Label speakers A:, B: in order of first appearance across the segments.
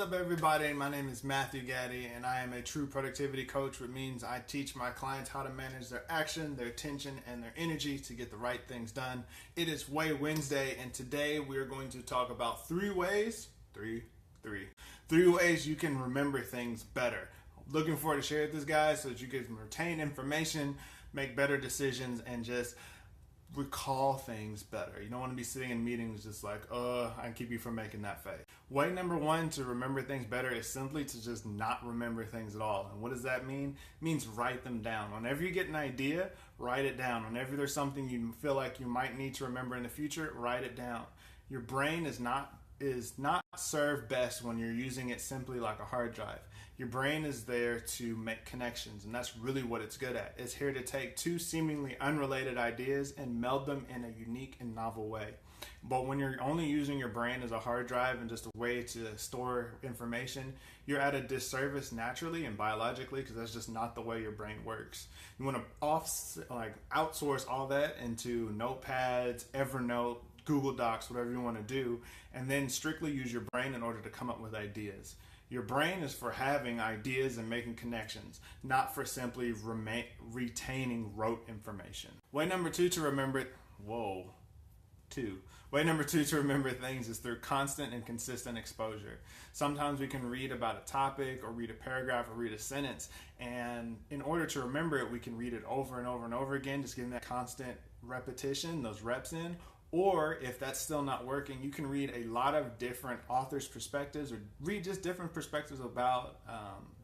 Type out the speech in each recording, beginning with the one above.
A: What's up, everybody? My name is Matthew Gaddy, and I am a true productivity coach, which means I teach my clients how to manage their action, their attention, and their energy to get the right things done. It is Way Wednesday, and today we are going to talk about three ways you can remember things better. Looking forward to share with this guy so that you can retain information, make better decisions, and just recall things better. You don't want to be sitting in meetings just like, I keep you from making that face. Way number one to remember things better is simply to just not remember things at all. And what does that mean? It means write them down. Whenever you get an idea, write it down. Whenever there's something you feel like you might need to remember in the future, write it down. Your brain is not served best when you're using it simply like a hard drive. Your brain is there to make connections, and that's really what it's good at. It's here to take two seemingly unrelated ideas and meld them in a unique and novel way. But when you're only using your brain as a hard drive and just a way to store information, you're at a disservice naturally and biologically, because that's just not the way your brain works. You want to outsource all that into notepads, Evernote, Google Docs, whatever you want to do, and then strictly use your brain in order to come up with ideas. Your brain is for having ideas and making connections, not for simply retaining rote information. Way number two to remember things is through constant and consistent exposure. Sometimes we can read about a topic or read a paragraph or read a sentence, and in order to remember it, we can read it over and over and over again, just getting that constant repetition, those reps in. Or if that's still not working, you can read a lot of different authors' perspectives or read just different perspectives about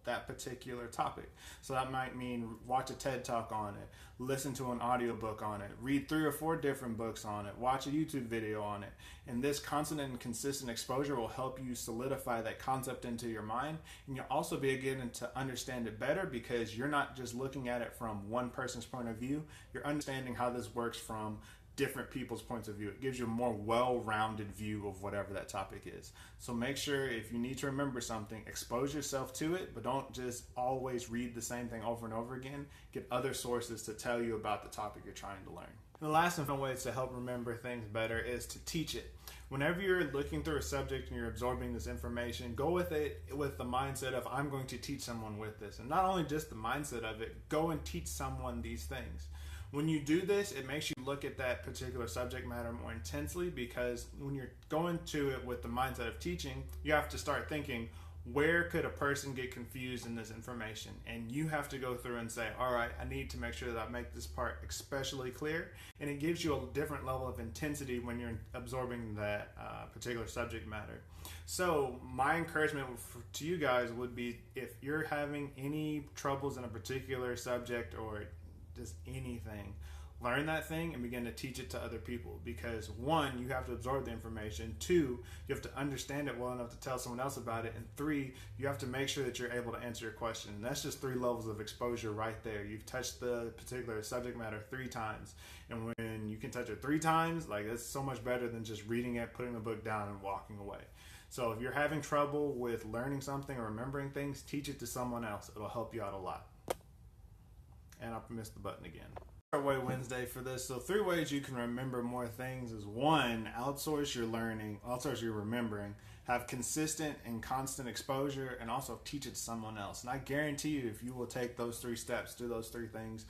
A: that particular topic. So that might mean watch a TED Talk on it, listen to an audiobook on it, read 3 or 4 different books on it, watch a YouTube video on it. And this constant and consistent exposure will help you solidify that concept into your mind. And you'll also begin to understand it better because you're not just looking at it from one person's point of view, you're understanding how this works from different people's points of view. It gives you a more well-rounded view of whatever that topic is. So make sure if you need to remember something, expose yourself to it, but don't just always read the same thing over and over again. Get other sources to tell you about the topic you're trying to learn. And the last and fun way to help remember things better is to teach it. Whenever you're looking through a subject and you're absorbing this information, go with it with the mindset of, I'm going to teach someone with this. And not only just the mindset of it, go and teach someone these things. When you do this, it makes you look at that particular subject matter more intensely, because when you're going to it with the mindset of teaching, you have to start thinking, where could a person get confused in this information? And you have to go through and say, all right, I need to make sure that I make this part especially clear. And it gives you a different level of intensity when you're absorbing that particular subject matter. So my encouragement to you guys would be, if you're having any troubles in a particular subject or just anything, learn that thing and begin to teach it to other people, because 1, you have to absorb the information, 2, you have to understand it well enough to tell someone else about it, and 3, you have to make sure that you're able to answer your question. And that's just 3 levels of exposure right there. You've touched the particular subject matter 3 times, and when you can touch it 3 times, like, that's so much better than just reading it, putting the book down, and walking away. So if you're having trouble with learning something or remembering things, teach it to someone else. It'll help you out a lot. And I missed the button again. Way Wednesday for this. So 3 ways you can remember more things is 1, outsource your learning, outsource your remembering, have consistent and constant exposure, and also teach it to someone else. And I guarantee you, if you will take those 3 steps, do those 3 things,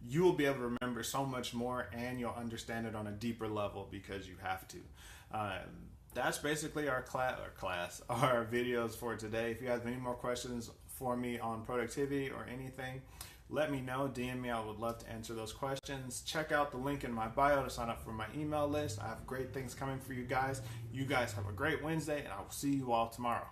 A: you will be able to remember so much more, and you'll understand it on a deeper level because you have to. That's basically our our videos for today. If you have any more questions for me on productivity or anything, let me know, DM me. I would love to answer those questions. Check out the link in my bio to sign up for my email list. I have great things coming for you guys. You guys have a great Wednesday, and I will see you all tomorrow.